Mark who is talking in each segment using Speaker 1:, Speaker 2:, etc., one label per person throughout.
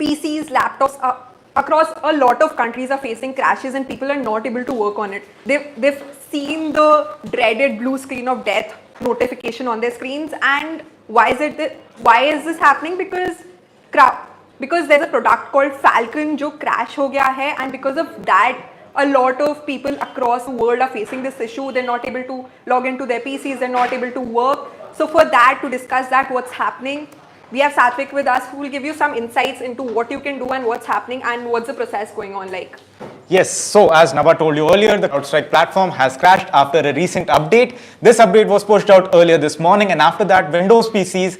Speaker 1: PCs, laptops across a lot of countries are facing crashes and people are not able to work on it. They've seen the dreaded blue screen of death notification on their screens. And why is this happening? Because there's a product called Falcon जो crash हो गया है, and because of that a lot of people across the world are facing this issue. They're not able to log into their PCs, they're not able to work. So for that, to discuss that, what's happening, we have Satvik with us, who will give you some insights into what you can do and what's happening and what's the process going on like.
Speaker 2: Yes, so as Nava told you earlier, the CrowdStrike platform has crashed after a recent update. This update was pushed out earlier this morning, and after that, Windows PCs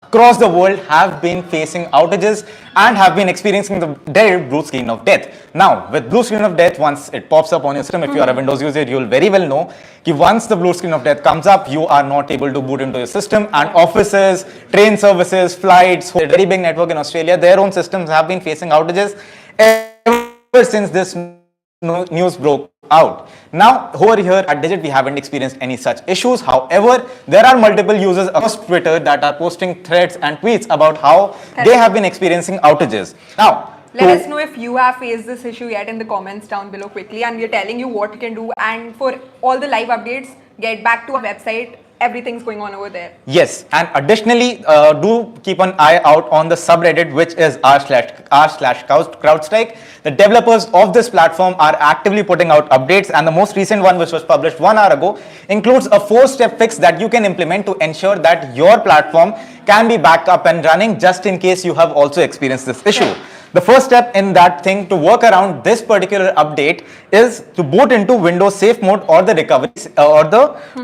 Speaker 2: across the world have been facing outages and have been experiencing the dreaded blue screen of death. Now, with blue screen of death, once it pops up on your system, if you are a Windows user, you will very well know that once the blue screen of death comes up, you are not able to boot into your system, and offices, train services, flights, a very big network in Australia, their own systems have been facing outages ever since this news broke out. Now, over here at Digit, we haven't experienced any such issues. However, there are multiple users across Twitter that are posting threads and tweets about how they have been experiencing outages. Now,
Speaker 1: let us know if you have faced this issue yet in the comments down below quickly, and we're telling you what you can do. And for all the live updates, get back to our website. Everything's going on over there.
Speaker 2: Yes, and additionally, do keep an eye out on the subreddit, which is r/CrowdStrike. The developers of this platform are actively putting out updates, and the most recent one, which was published 1 hour ago, includes a 4-step fix that you can implement to ensure that your platform can be back up and running, just in case you have also experienced this issue. The first step in that thing to work around this particular update is to boot into Windows Safe Mode or the recovery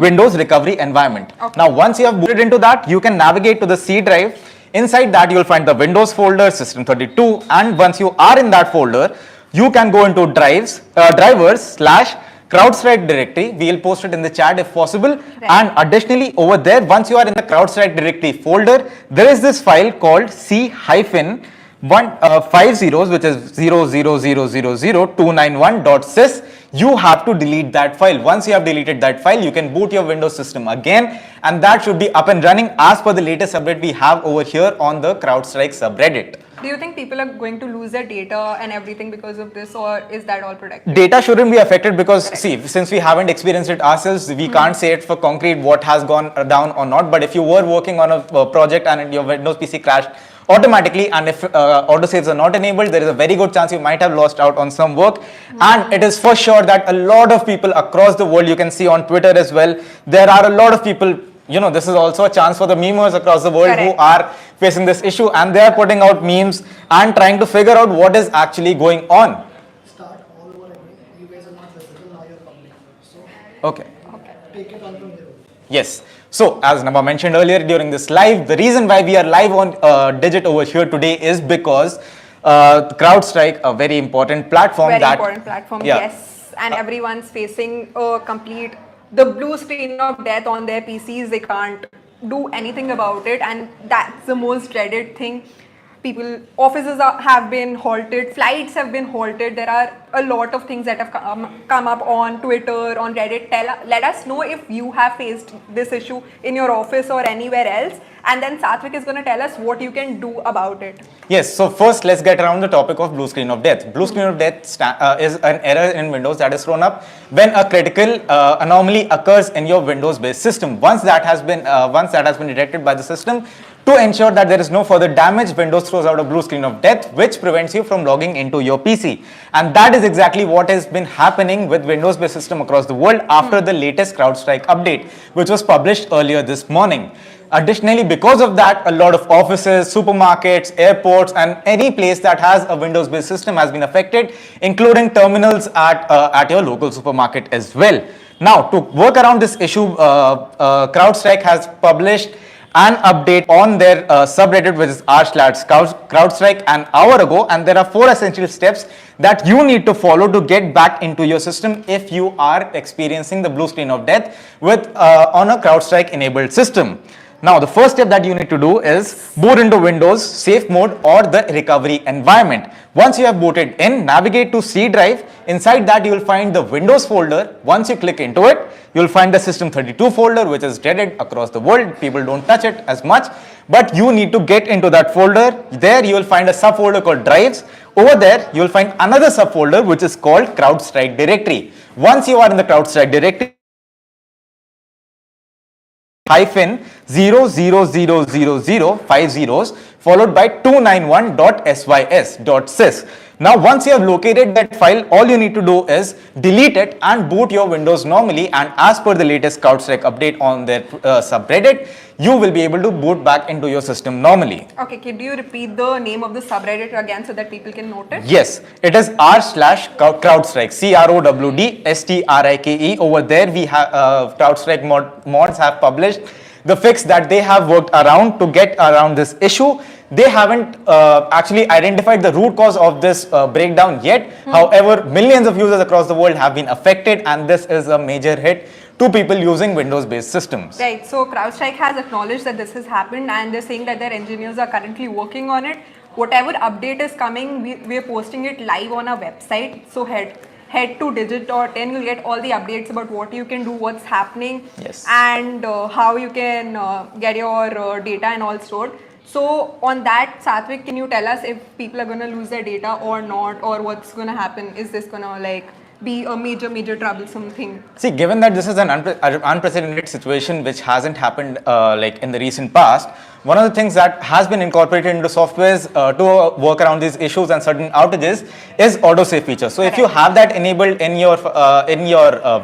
Speaker 2: Windows recovery environment.
Speaker 1: Okay.
Speaker 2: Now, once you have booted into that, you can navigate to the C drive. Inside that, you will find the Windows folder, System32, and once you are in that folder, you can go into drivers/CrowdStrike directory. We will post it in the chat if possible.
Speaker 1: Right.
Speaker 2: And additionally, over there, once you are in the CrowdStrike directory folder, there is this file called C-50, which is 000000291.sys. You have to delete that file. Once you have deleted that file, you can boot your Windows system again, and that should be up and running as per the latest update we have over here on the CrowdStrike subreddit.
Speaker 1: Do you think people are going to lose their data and everything because of this, or is that all protected?
Speaker 2: Data shouldn't be affected because, see, since we haven't experienced it ourselves, we can't say it for concrete what has gone down or not. But if you were working on a project and your Windows PC crashed automatically, and if autosaves are not enabled, there is a very good chance you might have lost out on some work. And it is for sure that a lot of people across the world, you can see on Twitter as well, there are a lot of people, you know, this is also a chance for the memers across the world who are facing this issue, and they are putting out memes and trying to figure out what is actually going on.
Speaker 3: Start all over again. You guys are not visible, now you're public. So
Speaker 2: Okay.
Speaker 3: take it on from there.
Speaker 2: Yes. So, as Nava mentioned earlier during this live, the reason why we are live on Digit over here today is because CrowdStrike, a very important platform.
Speaker 1: Important platform, yes. And everyone's facing a complete, the blue screen of death on their PCs. They can't do anything about it, and that's the most dreaded thing. Offices have been halted, flights have been halted. There are a lot of things that have come up on Twitter, on Reddit. Let us know if you have faced this issue in your office or anywhere else, and then Satvik is going to tell us what you can do about it.
Speaker 2: Yes, so first let's get around the topic of blue screen of death. Blue screen of death is an error in Windows that is thrown up when a critical anomaly occurs in your Windows-based system. Once that has been detected by the system, to ensure that there is no further damage, Windows throws out a blue screen of death, which prevents you from logging into your PC. And that is exactly what has been happening with Windows-based system across the world after the latest CrowdStrike update, which was published earlier this morning. Additionally, because of that, a lot of offices, supermarkets, airports, and any place that has a Windows-based system has been affected, including terminals at your local supermarket as well. Now, to work around this issue, CrowdStrike has published an update on their subreddit, which is r/CrowdStrike, an hour ago, and there are 4 essential steps that you need to follow to get back into your system if you are experiencing the blue screen of death on a CrowdStrike enabled system. Now, the first step that you need to do is boot into Windows safe mode or the recovery environment. Once you have booted in, navigate to C drive. Inside that, you will find the Windows folder. Once you click into it, you will find the System32 folder, which is dreaded across the world. People don't touch it as much, but you need to get into that folder. There, you will find a subfolder called drives. Over there, you will find another subfolder, which is called CrowdStrike directory. Once you are in the CrowdStrike directory, -00000 5 zeros followed by 291.sys.sys. Now, once you have located that file, all you need to do is delete it and boot your Windows normally. And as per the latest CrowdStrike update on their subreddit, you will be able to boot back into your system normally.
Speaker 1: Okay, could you repeat the name of the subreddit again so that people can note it?
Speaker 2: Yes, it is r/CrowdStrike, CrowdStrike. Over there, we have CrowdStrike mods have published the fix that they have worked around to get around this issue. They haven't actually identified the root cause of this breakdown yet. However, millions of users across the world have been affected, and this is a major hit to people using Windows-based systems.
Speaker 1: Right, so CrowdStrike has acknowledged that this has happened, and they're saying that their engineers are currently working on it. Whatever update is coming, we're posting it live on our website. So head to digit.in, you'll get all the updates about what you can do, what's happening,
Speaker 2: Yes,
Speaker 1: and how you can get your data and all stored. So on that, Satvik, can you tell us if people are going to lose their data or not, or what's going to happen? Is this going to be a major troublesome thing?
Speaker 2: See, given that this is an unprecedented situation which hasn't happened in the recent past, one of the things that has been incorporated into softwares to work around these issues and certain outages is autosave feature. So if you have that enabled in your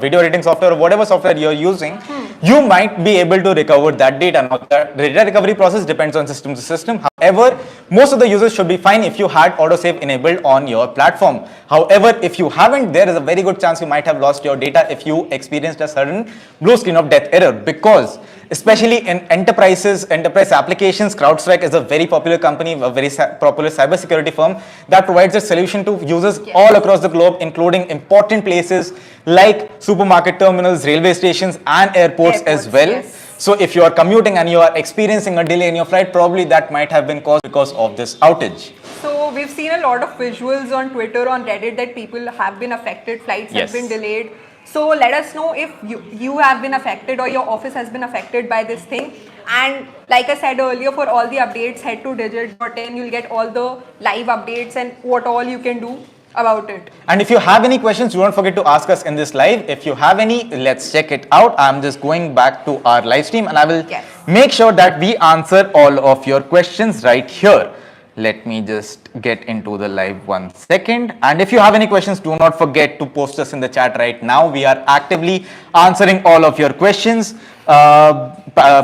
Speaker 2: video editing software or whatever software you're using, you might be able to recover that data. Now, the data recovery process depends on system to system. However, most of the users should be fine if you had autosave enabled on your platform. However, if you haven't, there is a very good chance you might have lost your data if you experienced a sudden blue screen of death error, because especially in enterprise applications, CrowdStrike is a very popular company, a very popular cybersecurity firm that provides a solution to users all across the globe, including important places like supermarket terminals, railway stations, and airports as well.
Speaker 1: Yes.
Speaker 2: So if you are commuting and you are experiencing a delay in your flight, probably that might have been caused because of this outage.
Speaker 1: So we've seen a lot of visuals on Twitter, on Reddit, that people have been affected, flights have been delayed. So let us know if you have been affected or your office has been affected by this thing. And like I said earlier, for all the updates, head to digit.in, you'll get all the live updates and what all you can do about it.
Speaker 2: And if you have any questions, do not forget to ask us in this live. If you have any, let's check it out. I'm just going back to our live stream and I will make sure that we answer all of your questions right here. Let me just get into the live 1 second. And if you have any questions, do not forget to post us in the chat right now. We are actively answering all of your questions.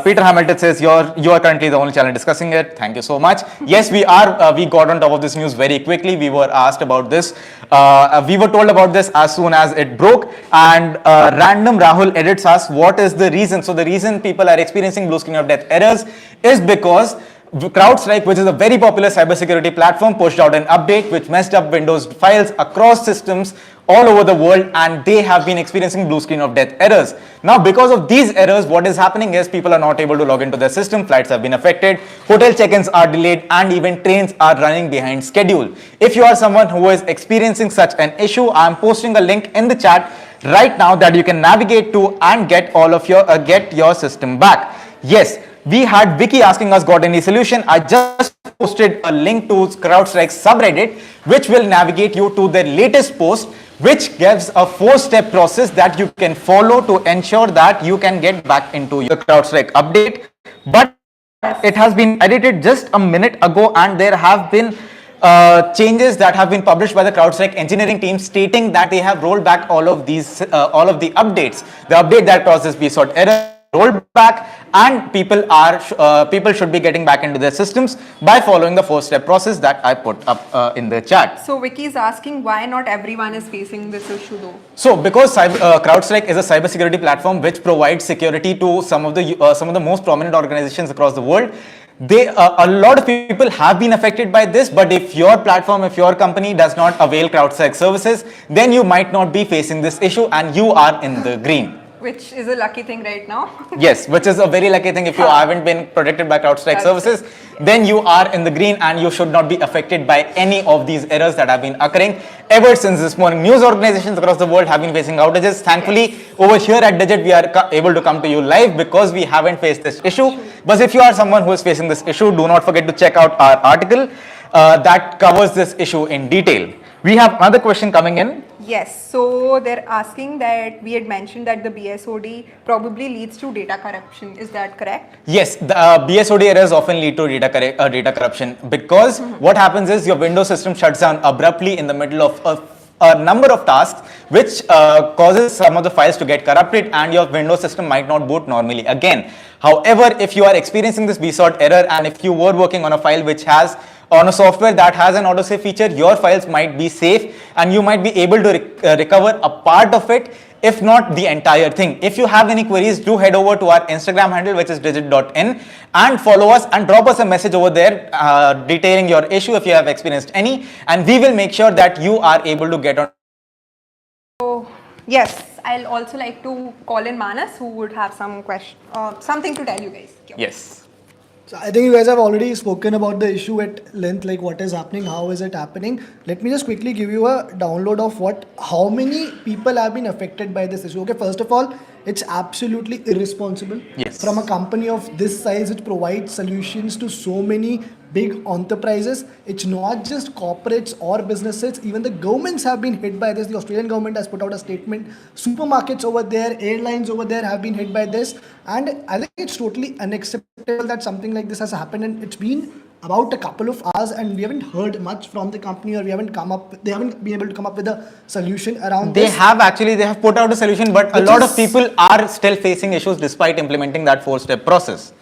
Speaker 2: Peter Hamilton says you are currently the only channel discussing it. Thank you so much. Yes, we are. We got on top of this news very quickly. We were asked about this. We were told about this as soon as it broke. And random Rahul edits us, what is the reason? So the reason people are experiencing blue screen of death errors is because CrowdStrike, which is a very popular cybersecurity platform, pushed out an update which messed up Windows files across systems all over the world, and they have been experiencing blue screen of death errors. Now, because of these errors, what is happening is people are not able to log into their system, flights have been affected, hotel check-ins are delayed, and even trains are running behind schedule. If you are someone who is experiencing such an issue, I am posting a link in the chat right now that you can navigate to and get all of your get your system back. Yes. We had Vicky asking us, got any solution? I just posted a link to CrowdStrike's subreddit, which will navigate you to their latest post, which gives a 4-step process that you can follow to ensure that you can get back into your CrowdStrike update. But it has been edited just a minute ago, and there have been changes that have been published by the CrowdStrike engineering team stating that they have rolled back all of the updates. The update that causes BSOD error rolled back, and people should be getting back into their systems by following the 4-step process that I put up in the chat.
Speaker 1: So Vicky is asking why not everyone is facing this issue though.
Speaker 2: So because CrowdStrike is a cybersecurity platform which provides security to some of the most prominent organizations across the world, a lot of people have been affected by this. But if your platform, if your company does not avail CrowdStrike services, then you might not be facing this issue and you are in the green.
Speaker 1: which is a lucky thing right now.
Speaker 2: Yes, which is a very lucky thing. If you haven't been protected by CrowdStrike services, then you are in the green and you should not be affected by any of these errors that have been occurring ever since this morning. News organizations across the world have been facing outages. Thankfully, over here at Digit, we are able to come to you live because we haven't faced this issue. But if you are someone who is facing this issue, do not forget to check out our article that covers this issue in detail. We have another question coming in.
Speaker 1: Yes, so they're asking that we had mentioned that the BSOD probably leads to data corruption. Is that correct?
Speaker 2: Yes, the BSOD errors often lead to data corruption because what happens is your Windows system shuts down abruptly in the middle of a number of tasks, which causes some of the files to get corrupted and your Windows system might not boot normally again. However, if you are experiencing this BSOD error and if you were working on a file which has on a software that has an autosave feature, your files might be safe and you might be able to recover a part of it, if not the entire thing. If you have any queries, do head over to our Instagram handle, which is digit.in, and follow us and drop us a message over there detailing your issue if you have experienced any, and we will make sure that you are able to get on.
Speaker 1: So, yes, I'll also like to call in Manas, who would have some something to tell you guys.
Speaker 2: Yes.
Speaker 3: So I think you guys have already spoken about the issue at length, like what is happening, how is it happening. Let me just quickly give you a download of how many people have been affected by this issue. Okay, first of all, it's absolutely irresponsible from a company of this size which provides solutions to so many big enterprises. It's not just corporates or businesses, even the governments have been hit by this. The Australian government has put out a statement. Supermarkets over there, airlines over there have been hit by this. And I think it's totally unacceptable that something like this has happened, and it's been about a couple of hours and we haven't heard much from the company, or they haven't been able to come up with a solution around this.
Speaker 2: They have put out a solution, but a lot of people are still facing issues despite implementing that 4-step process.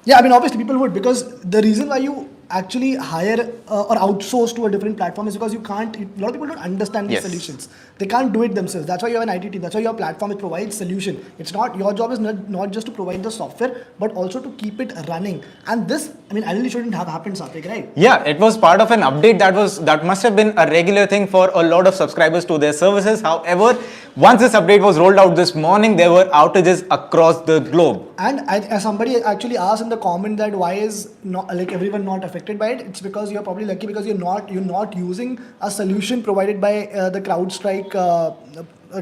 Speaker 3: Yeah, I mean, obviously people would, because the reason why you actually hire or outsource to a different platform is because a lot of people don't understand these solutions. They can't do it themselves. That's why you have an IT team. That's why your platform provides solution. It's not, your job is not just to provide the software, but also to keep it running. And this, I mean, ideally shouldn't have happened, Satvik, right?
Speaker 2: Yeah, it was part of an update that must have been a regular thing for a lot of subscribers to their services. However, once this update was rolled out this morning, there were outages across the globe. And
Speaker 3: somebody actually asked in the comment that why is everyone not affected by it. It's because you're probably lucky because you're not using a solution provided by the CrowdStrike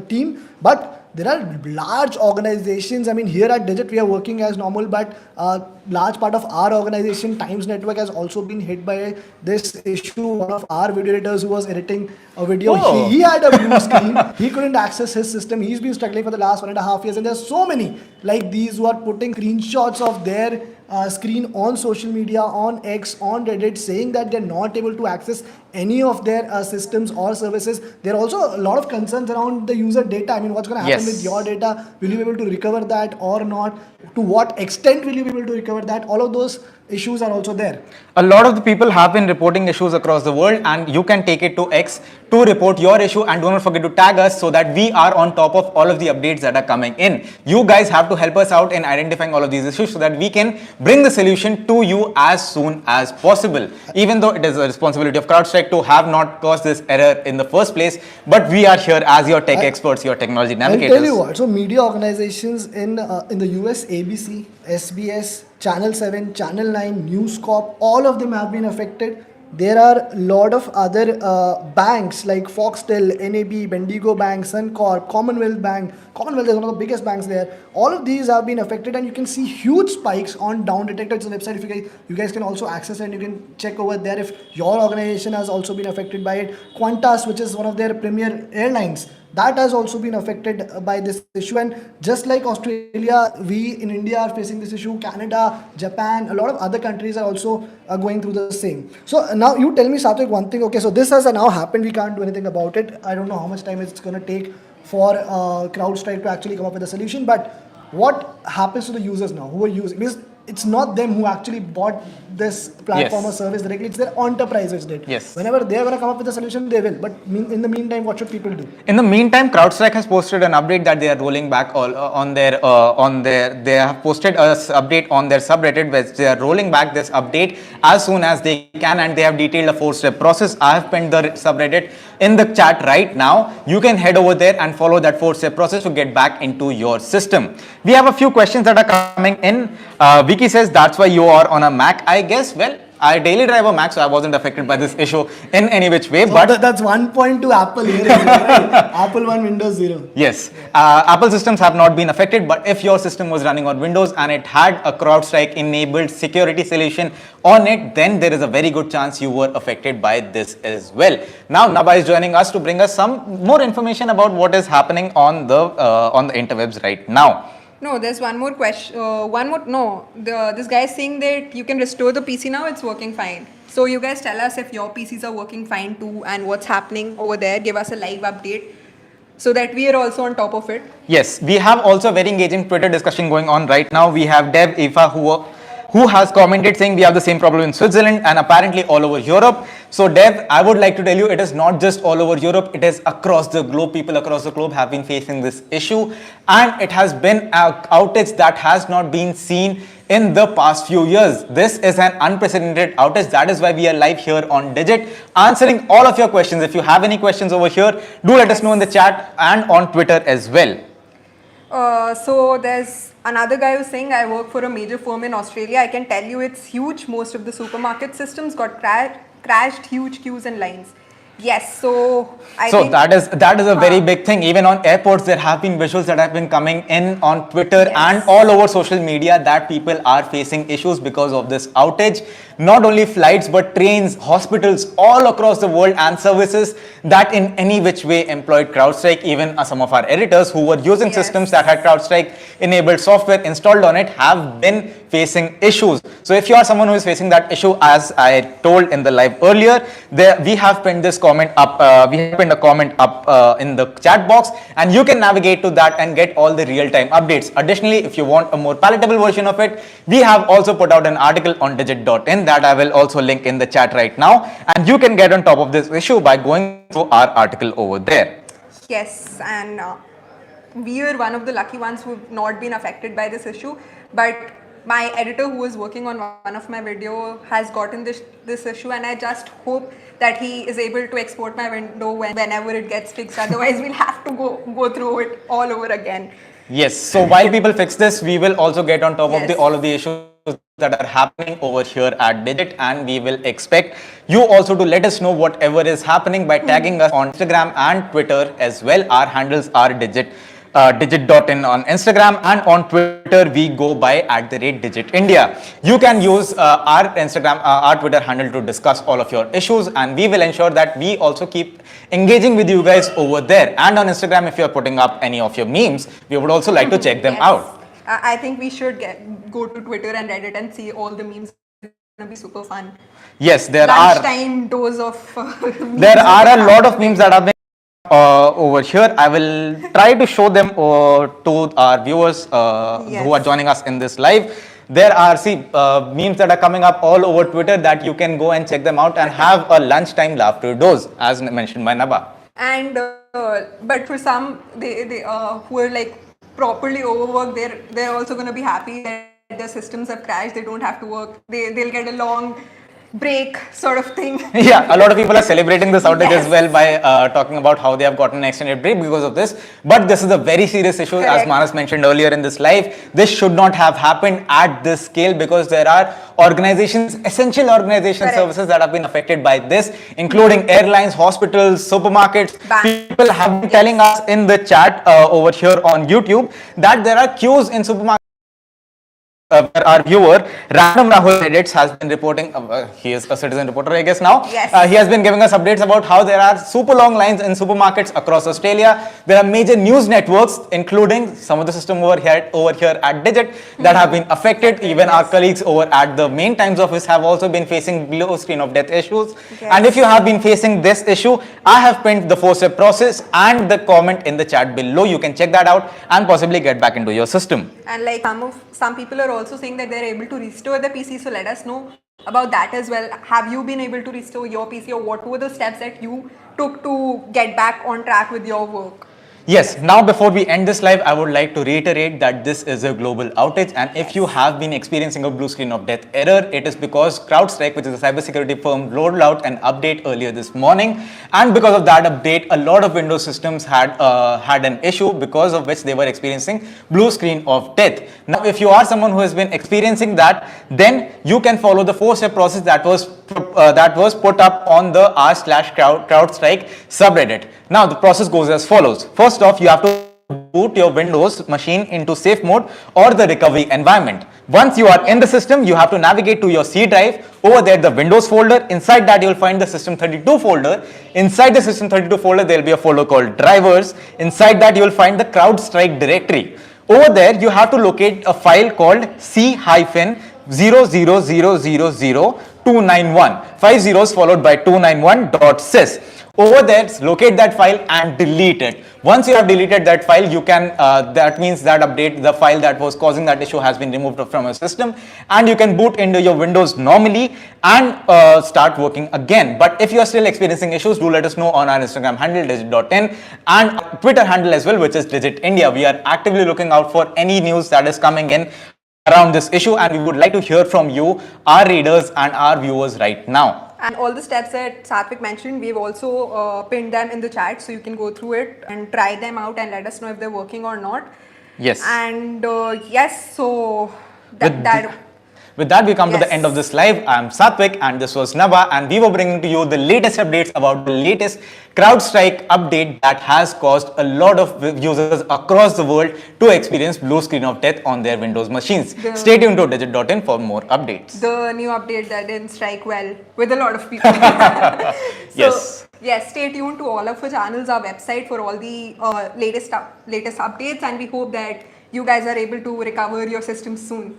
Speaker 3: team. But there are large organizations. I mean, here at Digit we are working as normal, but large part of our organization, Times Network, has also been hit by this issue. One of our video editors who was editing a video, he had a blue screen. He couldn't access his system. He's been struggling for the last 1.5 years, and there's so many like these who are putting screenshots of their screen on social media, on X, on Reddit, saying that they're not able to access any of their systems or services. There are also a lot of concerns around the user data. I mean, what's going to happen with your data? Will you be able to recover that or not? To what extent will you be able to recover that? All of those issues are also there.
Speaker 2: A lot of the people have been reporting issues across the world, and you can take it to X to report your issue, and do not forget to tag us so that we are on top of all of the updates that are coming in. You guys have to help us out in identifying all of these issues so that we can bring the solution to you as soon as possible. Even though it is a responsibility of CrowdStrike to have not caused this error in the first place, but we are here as your tech experts, your technology navigators.
Speaker 3: I'll tell you what, so media organizations in the US, ABC, SBS, Channel 7, Channel 9, News Corp, all of them have been affected. There are a lot of other banks like Foxtel, NAB, Bendigo Bank, Suncorp, Commonwealth Bank. Commonwealth is one of the biggest banks there. All of these have been affected, and you can see huge spikes on Down Detector. It's a website. If you guys can also access it, and you can check over there if your organization has also been affected by it. Qantas, which is one of their premier airlines, that has also been affected by this issue. And just like Australia, we in India are facing this issue. Canada, Japan, a lot of other countries are also going through the same. So now you tell me, Satvik, one thing. Okay, so this has now happened. We can't do anything about it. I don't know how much time it's going to take for CrowdStrike to actually come up with a solution. But what happens to the users now who are using? Because it's not them who actually bought this platform or service directly. It's their enterprise which did. Whenever they're going to come up with a solution, they will. But in the meantime, what should people do?
Speaker 2: In the meantime, CrowdStrike has posted an update that they are rolling back they have posted a update on their subreddit where they are rolling back this update as soon as they can, and they have detailed a 4-step process. I have pinned the subreddit in the chat right now. You can head over there and follow that 4-step process to get back into your system. We have a few questions that are coming in. Vicky says that's why you are on a Mac, I guess. Well, I daily drive a Mac, so I wasn't affected by this issue in any which way. But
Speaker 3: that's 1 point to Apple here, as well, right? Apple 1, Windows 0.
Speaker 2: yes, Apple systems have not been affected, but if your system was running on Windows and it had a CrowdStrike enabled security solution on it, then there is a very good chance you were affected by this as well. Now, Naba is joining us to bring us some more information about what is happening on the interwebs right now.
Speaker 1: No, there's one more question. This guy is saying that you can restore the PC now, it's working fine. So you guys tell us if your PCs are working fine too and what's happening over there. Give us a live update so that we are also on top of it.
Speaker 2: Yes, we have also a very engaging Twitter discussion going on right now. We have Dev Ifa who has commented saying we have the same problem in Switzerland and apparently all over Europe. So Dev, I would like to tell you it is not just all over Europe, it is across the globe. People across the globe have been facing this issue, and it has been an outage that has not been seen in the past few years. This is an unprecedented outage. That is why we are live here on Digit, answering all of your questions. If you have any questions over here, do let us know in the chat and on Twitter as well.
Speaker 1: So there's another guy who's saying I work for a major firm in Australia. I can tell you it's huge. Most of the supermarket systems got crashed, huge queues and lines. Yes, so I think
Speaker 2: that is a very big thing. Even on airports, there have been visuals that have been coming in on Twitter and all over social media that people are facing issues because of this outage. Not only flights, but trains, hospitals all across the world, and services that in any which way employed CrowdStrike. Even some of our editors who were using systems that had CrowdStrike enabled software installed on it have been facing issues. So if you are someone who is facing that issue, as I told in the live earlier, we have pinned this comment up. We have pinned a comment up in the chat box, and you can navigate to that and get all the real-time updates. Additionally, if you want a more palatable version of it, we have also put out an article on digit.in that I will also link in the chat right now, and you can get on top of this issue by going through our article over there.
Speaker 1: Yes, and we are one of the lucky ones who have not been affected by this issue, but my editor who was working on one of my video has gotten this issue, and I just hope that he is able to export my window whenever it gets fixed. Otherwise, we'll have to go through it all over again.
Speaker 2: Yes, so while people fix this, we will also get on top of all of the issues that are happening over here at Digit, and we will expect you also to let us know whatever is happening by tagging us on Instagram and Twitter as well. Our handles are digit.in on Instagram, and on Twitter we go by @DigitIndia. You can use our Instagram, our Twitter handle to discuss all of your issues, and we will ensure that we also keep engaging with you guys over there. And on Instagram, if you are putting up any of your memes, we would also like to check them out.
Speaker 1: I think we should go to Twitter and Reddit and see all the memes. It's going to be super fun.
Speaker 2: Yes, there
Speaker 1: Lunchtime dose of memes.
Speaker 2: There are a lot of memes that have been over here. I will try to show them to our viewers who are joining us in this live. There are memes that are coming up all over Twitter that you can go and check them out and have a lunchtime laughter dose, as mentioned by Naba.
Speaker 1: And but for some they who are like properly overworked, they're also going to be happy that their systems have crashed. They don't have to work. They'll get a long break sort of thing.
Speaker 2: Yeah, a lot of people are celebrating this outage as well by talking about how they have gotten an extended break because of this. But this is a very serious issue. Correct. As Manas mentioned earlier in this live. This should not have happened at this scale because there are organizations, essential organization services that have been affected by this, including airlines, hospitals, supermarkets. People have been telling us in the chat over here on YouTube that there are queues in supermarkets. Our viewer, Random Rahul Edits, has been reporting, he is a citizen reporter I guess now, he has been giving us updates about how there are super long lines in supermarkets across Australia. There are major news networks, including some of the system over here at Digit that have been affected. Even our colleagues over at the main Times office have also been facing blue screen of death issues. And if you have been facing this issue, I have pinned the 4-step process and the comment in the chat below. You can check that out and possibly get back into your system.
Speaker 1: And like some people are also saying that they're able to restore the PC, so let us know about that as well. Have you been able to restore your PC, or what were the steps that you took to get back on track with your work?
Speaker 2: Yes, now before we end this live, I would like to reiterate that this is a global outage, and if you have been experiencing a blue screen of death error, it is because CrowdStrike, which is a cybersecurity firm, rolled out an update earlier this morning, and because of that update, a lot of Windows systems had an issue, because of which they were experiencing blue screen of death. Now, if you are someone who has been experiencing that, then you can follow the 4-step process that was put up on the r/CrowdStrike subreddit. Now, the process goes as follows. First off, you have to boot your Windows machine into safe mode or the recovery environment. Once you are in the system, you have to navigate to your C drive. Over there, the Windows folder. Inside that, you will find the System32 folder. Inside the System32 folder, there will be a folder called drivers. Inside that, you will find the CrowdStrike directory. Over there, you have to locate a file called C-000000291. 5 zeros followed by 291.sys. Over there, locate that file and delete it. Once you have deleted that file, you can, that means that the file that was causing that issue has been removed from your system, and you can boot into your Windows normally and start working again. But if you are still experiencing issues, do let us know on our Instagram handle digit.in and Twitter handle as well, which is Digit India. We are actively looking out for any news that is coming in around this issue, and we would like to hear from you, our readers and our viewers right now.
Speaker 1: And all the steps that Satvik mentioned, we've also pinned them in the chat, so you can go through it and try them out and let us know if they're working or not.
Speaker 2: Yes.
Speaker 1: And yes, so
Speaker 2: with that, we come to the
Speaker 1: Yes.
Speaker 2: end of this live. I'm Satvik and this was Naba, and we were bringing to you the latest updates about the latest CrowdStrike update that has caused a lot of users across the world to experience blue screen of death on their Windows machines. Stay tuned to digit.in for more updates.
Speaker 1: the new update that didn't strike well with a lot of people.
Speaker 2: Yes.
Speaker 1: Yes, stay tuned to all of our channels, our website for all the latest updates, and we hope that you guys are able to recover your systems soon.